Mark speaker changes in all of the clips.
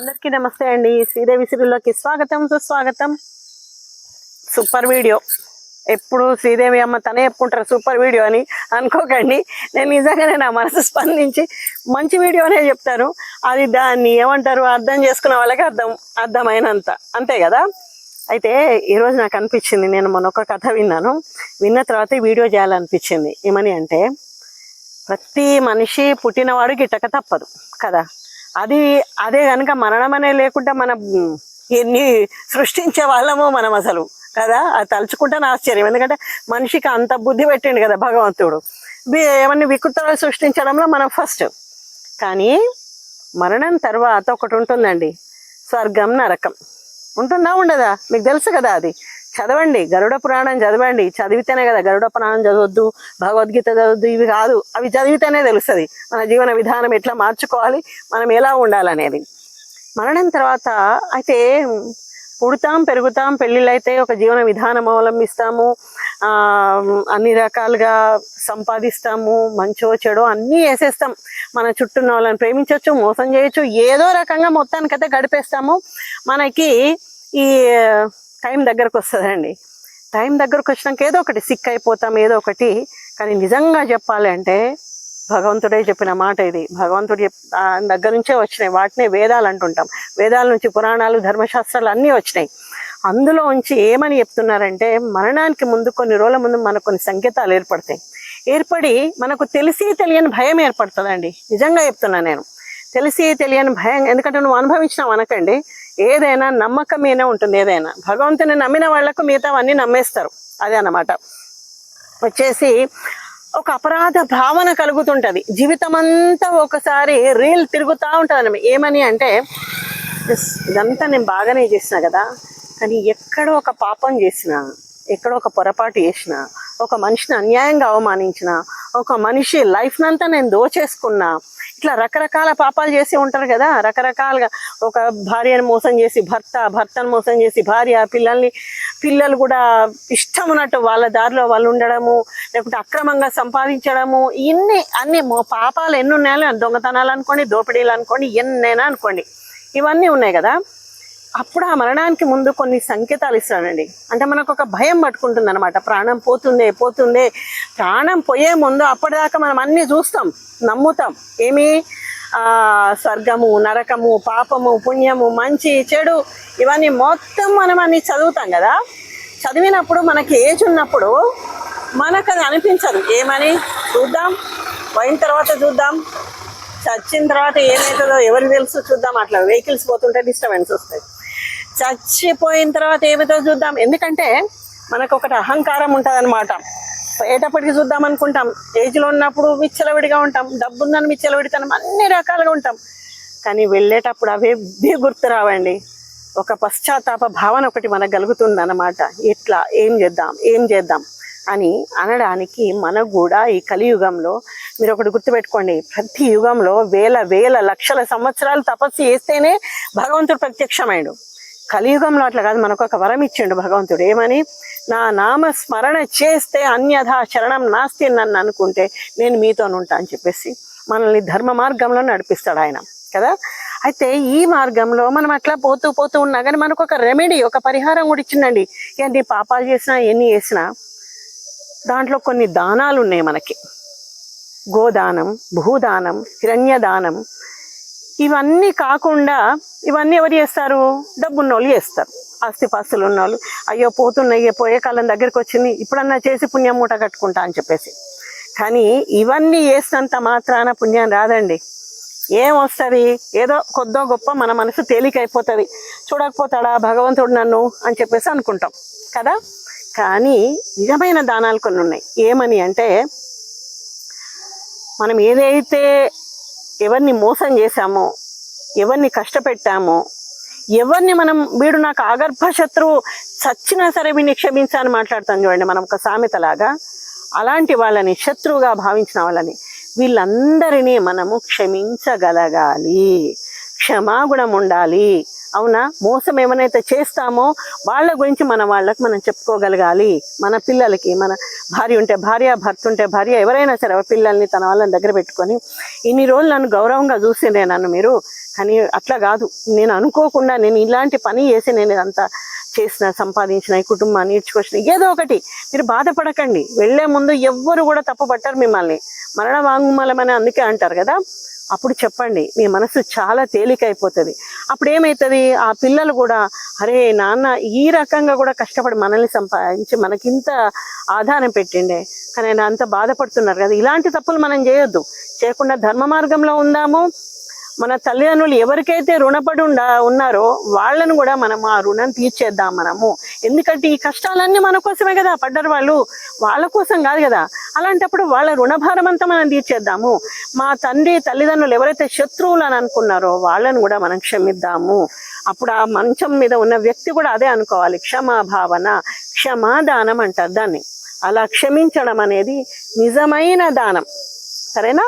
Speaker 1: అందరికీ నమస్తే అండి. శ్రీదేవి సిరిలోకి స్వాగతం సుస్వాగతం. Super video. ఎప్పుడు శ్రీదేవి అమ్మ తనే చెప్పుకుంటారు సూపర్ వీడియో అని అనుకోకండి. నేను నిజంగానే నా మనసు స్పందించి మంచి వీడియోనే చెప్తాను. అది దాన్ని ఏమంటారు అర్థం చేసుకున్న వాళ్ళకి అర్థమైనంత అంతే కదా. అయితే ఈరోజు నాకు అనిపించింది, నేను మొన్న ఒక కథ విన్న తర్వాత వీడియో చేయాలనిపించింది. ఏమని అంటే, ప్రతి మనిషి పుట్టినవాడు గిట్టక తప్పదు కదా. అదే కనుక మరణం అనే లేకుండా మనం ఎన్ని సృష్టించే వాళ్ళమో మనం అసలు కదా. అది తలుచుకుంటాను ఆశ్చర్యం. ఎందుకంటే మనిషికి అంత బుద్ధి పెట్టిండు కదా భగవంతుడు. ఏమన్నా వికృతాలు సృష్టించడంలో మనం ఫస్ట్. కానీ మరణం తర్వాత ఒకటి ఉంటుందండి, స్వర్గం నరకం. ఉంటుందా ఉండదా మీకు తెలుసు కదా. అది చదవండి, గరుడ పురాణం చదవండి. చదివితేనే కదా, గరుడ పురాణం చదవద్దు, భగవద్గీత చదవద్దు, ఇవి కాదు. అవి చదివితేనే తెలుస్తుంది మన జీవన విధానం ఎట్లా మార్చుకోవాలి, మనం ఎలా ఉండాలనేది. మరణం తర్వాత అయితే పుడతాం, పెరుగుతాం, పెళ్ళిళ్ళు అయితే ఒక జీవన విధానం అవలంబిస్తాము, అన్ని రకాలుగా సంపాదిస్తాము, మంచో చెడో అన్నీ వేసేస్తాం. మన చుట్టూ ఉన్న వాళ్ళని ప్రేమించవచ్చు, మోసం చేయొచ్చు, ఏదో రకంగా మొత్తానికైతే గడిపేస్తాము. మనకి ఈ టైం దగ్గరకు వస్తుందండి. టైం దగ్గరకు వచ్చినాక ఏదో ఒకటి సిక్ అయిపోతాం, ఏదో ఒకటి. కానీ నిజంగా చెప్పాలి అంటే భగవంతుడే చెప్పిన మాట ఇది. భగవంతుడు దగ్గర నుంచే వచ్చినాయి. వాటినే వేదాలు అంటుంటాం. వేదాల నుంచి పురాణాలు, ధర్మశాస్త్రాలు అన్నీ వచ్చినాయి. అందులో ఉంచి ఏమని చెప్తున్నారంటే, మరణానికి ముందు కొన్ని రోజుల ముందు మనకు కొన్ని సంకేతాలు ఏర్పడి మనకు తెలిసి తెలియని భయం ఏర్పడుతుందండి. నిజంగా చెప్తున్నా నేను, తెలిసి తెలియని భయం. ఎందుకంటే నువ్వు అనుభవించినావు అనకండి, ఏదైనా నమ్మకమేనే ఉంటుంది. ఏదైనా భగవంతుని నమ్మిన వాళ్లకు మిగతావన్నీ నమ్మేస్తారు. అదే అన్నమాట. వచ్చేసి ఒక అపరాధ భావన కలుగుతుంటది. జీవితం అంతా ఒకసారి రీల్ తిరుగుతూ ఉంటుంది. ఏమని అంటే, ఇదంతా నేను బాగానే చేసిన కదా, కానీ ఎక్కడో ఒక పాపం చేసిన, ఎక్కడో ఒక పొరపాటు చేసిన, ఒక మనిషిని అన్యాయంగా అవమానించిన, ఒక మనిషి లైఫ్నంతా నేను దోచేసుకున్నా, ఇట్లా రకరకాల పాపాలు చేసి ఉంటారు కదా. రకరకాలుగా ఒక భార్యను మోసం చేసి భర్తను మోసం చేసి భార్య, పిల్లలు కూడా ఇష్టం ఉన్నట్టు వాళ్ళ దారిలో వాళ్ళు ఉండడము, లేకపోతే అక్రమంగా సంపాదించడము, అన్ని పాపాలు ఎన్ని ఉన్నాయో, దొంగతనాలు అనుకోండి, దోపిడీలు అనుకోండి, ఎన్నైనా అనుకోండి, ఇవన్నీ ఉన్నాయి కదా. అప్పుడు ఆ మరణానికి ముందు కొన్ని సంకేతాలు ఇస్తాడండి. అంటే మనకు ఒక భయం పట్టుకుంటుంది అనమాట. ప్రాణం పోతుందే. ప్రాణం పోయే ముందు అప్పటిదాకా మనం అన్నీ చూస్తాం, నమ్ముతాం. ఏమి స్వర్గము, నరకము, పాపము, పుణ్యము, మంచి చెడు, ఇవన్నీ మొత్తం మనం అన్ని చదువుతాం కదా. చదివినప్పుడు మనకి ఏజ్ ఉన్నప్పుడు మనకు అది అనిపించదు. ఏమని చూద్దాం, పోయిన తర్వాత చూద్దాం, చచ్చిన తర్వాత ఏమవుతుందో ఎవరికి తెలుసు చూద్దాం. అట్లా వెహికల్స్ పోతుంటే డిస్టర్బెన్స్ వస్తాయి. చచ్చిపోయిన తర్వాత ఏమవుతుందో చూద్దాం. ఎందుకంటే మనకు ఒకటి అహంకారం ఉంటుంది అనమాట. పోయేటప్పటికి చూద్దాం అనుకుంటాం. ఏజ్లో ఉన్నప్పుడు విచ్చలవిడిగా ఉంటాం, డబ్బు ఉందని విచ్చలవిడితనం, అన్ని రకాలుగా ఉంటాం. కానీ వెళ్ళేటప్పుడు అవే గుర్తు రావండి. ఒక పశ్చాత్తాప భావన ఒకటి మనకు కలుగుతుంది అన్నమాట. ఎట్లా ఏం చేద్దాం అని అనడానికి మనకు కూడా ఈ కలియుగంలో మీరు ఒకటి గుర్తుపెట్టుకోండి. ప్రతి యుగంలో వేల లక్షల సంవత్సరాలు తపస్సు చేస్తేనే భగవంతుడు ప్రత్యక్షమైండు. కలియుగంలో అట్లా కాదు, మనకు ఒక వరం ఇచ్చిండు భగవంతుడు. ఏమని, నా నామ స్మరణ చేస్తే అన్యథా శరణం నాస్తి నన్ను అనుకుంటే నేను మీతోనుంటా అని చెప్పేసి మనల్ని ధర్మ మార్గంలో నడిపిస్తాడు ఆయన కదా. అయితే ఈ మార్గంలో మనం అట్లా పోతూ ఉన్నా కానీ మనకు ఒక రెమెడీ, ఒక పరిహారం కూడా ఇచ్చిండండి. ఎన్ని పాపాలు చేసినా, ఎన్ని చేసినా దాంట్లో కొన్ని దానాలు ఉన్నాయి మనకి. గోదానం, భూదానం, హిరణ్యదానం, ఇవన్నీ కాకుండా ఇవన్నీ ఎవరు చేస్తారు? డబ్బున్నోళ్ళు చేస్తారు, ఆస్తిపాస్తులు ఉన్నోళ్ళు. అయ్యో పోతున్నాయి, పోయే కాలం దగ్గరికి వచ్చింది, ఇప్పుడన్నా చేసి పుణ్యం మూట కట్టుకుంటా అని చెప్పేసి. కానీ ఇవన్నీ చేసినంత మాత్రాన పుణ్యం రాదండి. ఏమొస్తుంది? ఏదో కొద్దో గొప్ప మన మనసు తేలికైపోతుంది. చూడకపోతాడా భగవంతుడు నన్ను అని చెప్పేసి అనుకుంటాం కదా. కానీ నిజమైన దానాలు కొన్ని ఉన్నాయి. ఏమని అంటే, మనం ఏదైతే ఎవరిని మోసం చేశామో, ఎవరిని కష్టపెట్టామో, ఎవరిని వీడు నాకు ఆగర్భ శత్రువు, చచ్చినా సరే వీడిని క్షమించాలని మాట్లాడతాం చూడండి మనం ఒక సామెతలాగా. అలాంటి వాళ్ళని, శత్రువుగా భావించిన వాళ్ళని, వీళ్ళందరినీ మనము క్షమించగలగాలి, క్షమాగుణం ఉండాలి. అవునా? మోసం ఏమైనా చేస్తామో వాళ్ళ గురించి వాళ్ళకి మనం చెప్పుకోగలగాలి. మన పిల్లలకి, మన భార్య ఉంటే భార్య, భర్త ఉంటే భార్య, ఎవరైనా సరే పిల్లల్ని తన వాళ్ళని దగ్గర పెట్టుకొని, ఇన్ని రోజులు నన్ను గౌరవంగా చూసిండే నన్ను మీరు, కానీ అట్లా కాదు, నేను అనుకోకుండా నేను ఇలాంటి పని చేసి నేను ఇదంతా చేసిన, సంపాదించిన, ఈ కుటుంబాన్ని ఈడ్చుకొచ్చిన, ఏదో ఒకటి. మీరు బాధపడకండి. వెళ్లే ముందు ఎవ్వరు కూడా తప్పు పట్టారు మిమ్మల్ని. మరణ వాంగ్మూలం అని అందుకే అంటారు కదా. అప్పుడు చెప్పండి, మీ మనసు చాలా తేలికైపోతుంది. అప్పుడు ఏమవుతుంది, ఆ పిల్లలు కూడా అరే నాన్న ఈ రకంగా కూడా కష్టపడి మనల్ని సంపాదించి మనకింత ఆధారం పెట్టిండే, కానీ ఆయన అంత బాధపడుతున్నారు కదా. ఇలాంటి తప్పులు మనం చేయొద్దు. చేయకుండా ధర్మ మార్గంలో ఉందాము. మన తల్లిదండ్రులు ఎవరికైతే రుణపడి ఉన్నారో వాళ్ళను కూడా మనం ఆ రుణం తీర్చేద్దాం మనము. ఎందుకంటే ఈ కష్టాలన్నీ మన కోసమే కదా పడ్డారు, వాళ్ళు వాళ్ళ కోసం కాదు కదా. అలాంటప్పుడు వాళ్ళ రుణభారం అంతా మనం తీర్చేద్దాము. మా తల్లిదండ్రులు ఎవరైతే శత్రువులు అని అనుకున్నారో వాళ్ళను కూడా మనం క్షమిద్దాము. అప్పుడు ఆ మంచం మీద ఉన్న వ్యక్తి కూడా అదే అనుకోవాలి, క్షమాభావన, క్షమాదానం అంటారు దాన్ని. అలా క్షమించడం అనేది నిజమైన దానం. సరేనా?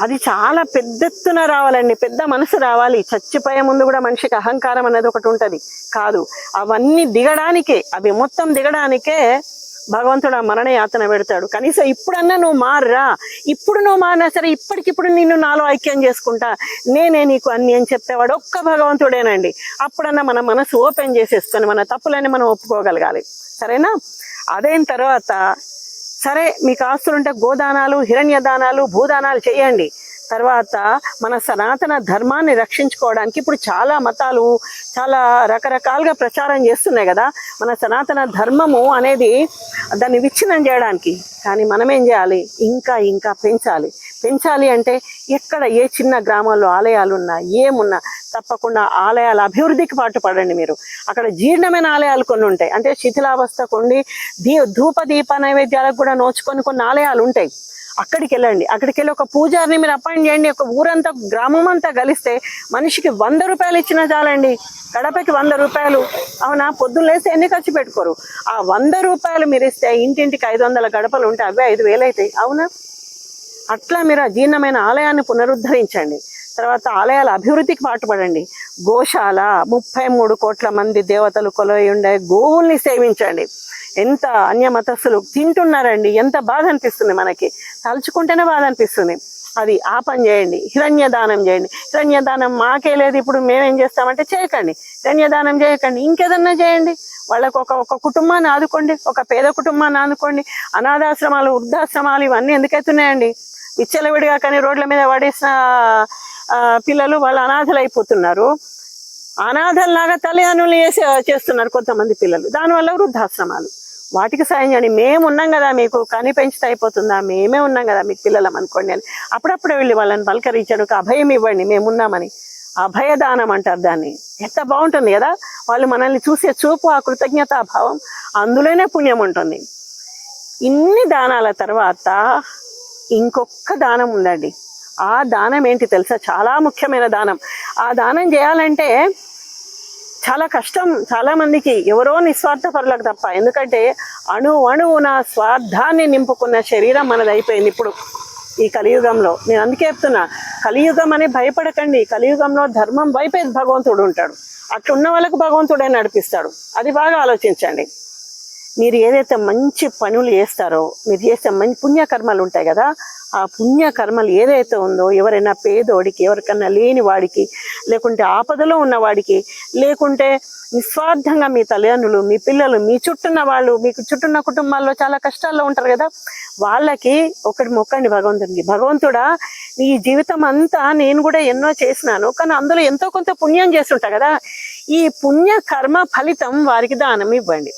Speaker 1: అది చాలా పెద్ద ఎత్తున రావాలండి, పెద్ద మనసు రావాలి. చచ్చిపోయే ముందు కూడా మనిషికి అహంకారం అనేది ఒకటి ఉంటుంది కాదు. అవన్నీ దిగడానికే, అవి మొత్తం దిగడానికే భగవంతుడు ఆ మరణ యాతన పెడతాడు. కనీసం ఇప్పుడన్నా నువ్వు మారురా, ఇప్పుడు నువ్వు మారినా సరే ఇప్పటికిప్పుడు నిన్ను నాలో ఐక్యం చేసుకుంటా, నేనే నీకు అన్ని అని చెప్పేవాడు ఒక్క భగవంతుడేనండి. అప్పుడన్నా మన మనసు ఓపెన్ చేసేసుకొని మన తప్పులన్నీ మనం ఒప్పుకోగలగాలి. సరేనా? అదైన తర్వాత సరే, మీకు ఆస్తులుంటే గోదానాలు, హిరణ్యదానాలు, భూదానాలు చేయండి. తర్వాత మన సనాతన ధర్మాన్ని రక్షించుకోవడానికి ఇప్పుడు చాలా మతాలు చాలా రకరకాలుగా ప్రచారం చేస్తున్నాయి కదా. మన సనాతన ధర్మము అనేది దాన్ని విచ్ఛిన్నం చేయడానికి. కానీ మనం ఏం చేయాలి, ఇంకా ఇంకా పెంచాలి అంటే ఎక్కడ ఏ చిన్న గ్రామాల్లో ఆలయాలు ఉన్నా ఏమున్నా తప్పకుండా ఆలయాల అభివృద్ధికి పాటుపడండి మీరు. అక్కడ జీర్ణమైన ఆలయాలు కొన్ని ఉంటాయి, అంటే శిథిలావస్థ కొండి ధూప దీప నైవేద్యాలకు కూడా నోచుకొని కొన్ని ఆలయాలు ఉంటాయి. అక్కడికి వెళ్ళండి. అక్కడికి వెళ్ళి ఒక పూజారిని మీరు అపాయింట్ చేయండి. ఒక ఊరంతా, గ్రామం అంతా కలిస్తే మనిషికి 100 రూపాయలు ఇచ్చినా చాలండి. గడపకి 100 రూపాయలు. అవునా? పొద్దున్న లేస్తే ఎన్ని ఖర్చు పెట్టుకోరు. ఆ 100 రూపాయలు మీరు ఇస్తే ఇంటింటికి 500 గడపలు ఉంటాయి, అవే 5,000 అవుతాయి. అవునా? అట్లా మీరు ఆ జీర్ణమైన ఆలయాన్ని పునరుద్ధరించండి. తర్వాత ఆలయాల అభివృద్ధికి పాటుపడండి. గోశాల, 33 కోట్ల మంది దేవతలు కొలై ఉండే గోవుల్ని సేవించండి. ఎంత అన్యమతస్థులు తింటున్నారండి, ఎంత బాధ అనిపిస్తుంది మనకి, తలుచుకుంటేనే బాధ అనిపిస్తుంది. అది ఆ పని చేయండి. హిరణ్యదానం చేయండి. హిరణ్యదానం మాకే లేదు, ఇప్పుడు మేమేం చేస్తామంటే చేయకండి, హిరణ్యదానం చేయకండి, ఇంకేదన్నా చేయండి. వాళ్ళకు ఒక కుటుంబాన్ని ఆదుకోండి, ఒక పేద కుటుంబాన్ని ఆదుకోండి. అనాథాశ్రమాలు, వృద్ధాశ్రమాలు ఇవన్నీ ఎందుకైతున్నాయండి? విచ్చలవిడిగా కానీ రోడ్ల మీద పడేసిన పిల్లలు వాళ్ళు అనాథలు అయిపోతున్నారు. అనాథల్లాగా తల్లిదండ్రులు చేస్తున్నారు కొంతమంది పిల్లలు. దానివల్ల వృద్ధాశ్రమాలు. వాటికి సాయం చేయండి. మేము ఉన్నాం కదా, మీకు కని పెంచితే అయిపోతుందా, మేమే ఉన్నాం కదా మీకు పిల్లలం అనుకోండి అని అప్పుడప్పుడే వెళ్ళి వాళ్ళని పలకరించడం, అభయం ఇవ్వండి, మేమున్నామని. అభయదానం అంటారు దాన్ని. ఎంత బాగుంటుంది కదా. వాళ్ళు మనల్ని చూసే చూపు, ఆ కృతజ్ఞతాభావం, అందులోనే పుణ్యం ఉంటుంది. ఇన్ని దానాల తర్వాత ఇంకొక దానం ఉందండి. ఆ దానం ఏంటి తెలుసా? చాలా ముఖ్యమైన దానం. ఆ దానం చేయాలంటే చాలా కష్టం చాలా మందికి, ఎవరో నిస్వార్థపరులకు తప్ప. ఎందుకంటే అణువున స్వార్థాన్ని నింపుకున్న శరీరం మనది అయిపోయింది ఇప్పుడు ఈ కలియుగంలో. నేను అందుకే చెప్తున్నా, కలియుగం అని భయపడకండి. కలియుగంలో ధర్మం వైపే భగవంతుడు ఉంటాడు. అట్లున్న వాళ్ళకు భగవంతుడే నడిపిస్తాడు. అది బాగా ఆలోచించండి. మీరు ఏదైతే మంచి పనులు చేస్తారో, మీరు చేసే మంచి పుణ్యకర్మలు ఉంటాయి కదా, ఆ పుణ్యకర్మలు ఏదైతే ఉందో, ఎవరైనా పేదోడికి, ఎవరికన్నా లేని వాడికి, లేకుంటే ఆపదలో ఉన్నవాడికి, లేకుంటే నిస్వార్థంగా మీ తల్లిదండ్రులు, మీ పిల్లలు, మీ చుట్టూన్న వాళ్ళు, మీకు చుట్టూన్న కుటుంబాల్లో చాలా కష్టాల్లో ఉంటారు కదా, వాళ్ళకి ఒకటి మొక్కండి భగవంతుడికి. భగవంతుడా, ఈ జీవితం అంతా నేను కూడా ఎన్నో చేసినాను, కానీ అందులో ఎంతో కొంత పుణ్యం చేస్తుంటా కదా, ఈ పుణ్యకర్మ ఫలితం వారికి దానం ఇవ్వండి,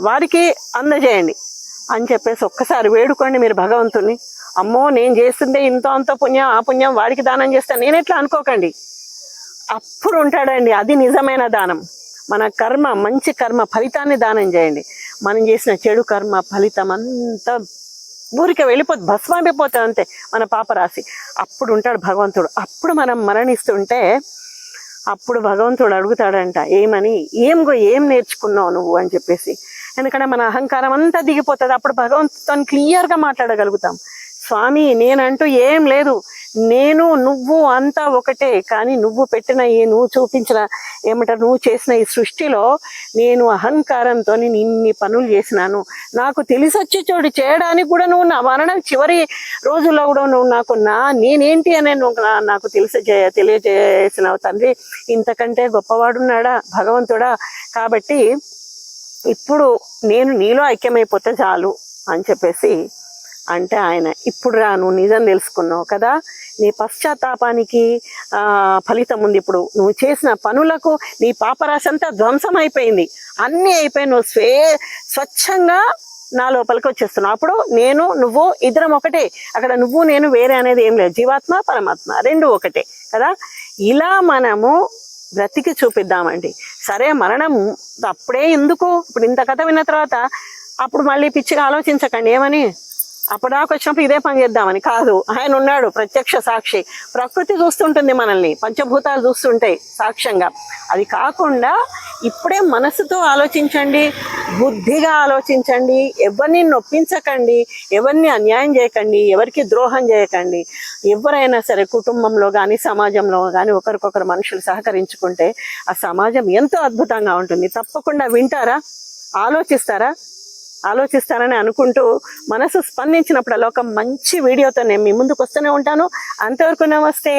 Speaker 1: వారికి అందజేయండి అని చెప్పేసి ఒక్కసారి వేడుకోండి మీరు భగవంతుని. అమ్మో నేను చేస్తుంటే ఇంత అంత పుణ్యం, ఆ పుణ్యం వాడికి దానం చేస్తాను నేను ఎట్లా అనుకోకండి. అప్పుడు ఉంటాడండి, అది నిజమైన దానం. మన కర్మ, మంచి కర్మ ఫలితాన్ని దానం చేయండి. మనం చేసిన చెడు కర్మ ఫలితం అంతా ఊరికే వెళ్ళిపోతుంది, భస్మైపోతుంది అంతే మన పాపరాశి. అప్పుడు ఉంటాడు భగవంతుడు. అప్పుడు మనం మరణిస్తుంటే అప్పుడు భగవంతుడు అడుగుతాడంట, ఏమని, ఏం నేర్చుకున్నావు నువ్వు అని చెప్పేసి. ఎందుకంటే మన అహంకారం అంతా దిగిపోతుంది. అప్పుడు భగవంతుని క్లియర్గా మాట్లాడగలుగుతాం. స్వామి నేనంటూ ఏం లేదు, నేను నువ్వు అంతా ఒకటే, కానీ నువ్వు పెట్టిన నువ్వు చూపించిన ఏమంటారు నువ్వు చేసిన ఈ సృష్టిలో నేను అహంకారంతో ఇన్ని పనులు చేసినాను, నాకు తెలిసొచ్చి చోటు చేయడానికి కూడా నువ్వు నా మరణం చివరి రోజుల్లో కూడా నువ్వు నేనేంటి అని నువ్వు నాకు తెలియజేసినావు తండ్రి, ఇంతకంటే గొప్పవాడున్నాడా భగవంతుడా, కాబట్టి ఇప్పుడు నేను నీలో ఐక్యమైపోతే చాలు అని చెప్పేసి అంటే ఆయన ఇప్పుడు నువ్వు నిజం తెలుసుకున్నావు కదా, నీ పశ్చాత్తాపానికి ఫలితం ఉంది, ఇప్పుడు నువ్వు చేసిన పనులకు నీ పాపరాశి అంతా ధ్వంసం అయిపోయింది, అన్నీ అయిపోయి నువ్వు స్వచ్ఛంగా నా లోపలికి వచ్చేస్తున్నావు, అప్పుడు నేను నువ్వు ఇద్దరం ఒకటే, అక్కడ నువ్వు నేను వేరే అనేది ఏం లేదు, జీవాత్మ పరమాత్మ రెండు ఒకటే కదా. ఇలా మనము బ్రతికి చూపిద్దామండి. సరే మరణం అప్పుడే ఎందుకు, ఇప్పుడు ఇంత కథ విన్న తర్వాత అప్పుడు మళ్ళీ పిచ్చిగా ఆలోచించకండి ఏమని, అప్పటిదాకా వచ్చినప్పుడు ఇదే పని చేద్దామని కాదు. ఆయన ఉన్నాడు ప్రత్యక్ష సాక్షి, ప్రకృతి చూస్తుంటుంది మనల్ని, పంచభూతాలు చూస్తుంటాయి సాక్ష్యంగా. అది కాకుండా ఇప్పుడే మనసుతో ఆలోచించండి, బుద్ధిగా ఆలోచించండి, ఎవరిని నొప్పించకండి, ఎవరిని అన్యాయం చేయకండి, ఎవరికి ద్రోహం చేయకండి. ఎవరైనా సరే కుటుంబంలో కానీ సమాజంలో కానీ ఒకరికొకరు మనుషులు సహకరించుకుంటే ఆ సమాజం ఎంతో అద్భుతంగా ఉంటుంది. తప్పకుండా వింటారా, ఆలోచిస్తారని అనుకుంటూ మనసు స్పందించినప్పుడల్లా ఒక మంచి వీడియోతో నేను మీ ముందుకు వస్తూనే ఉంటాను. అంతవరకు నమస్తే.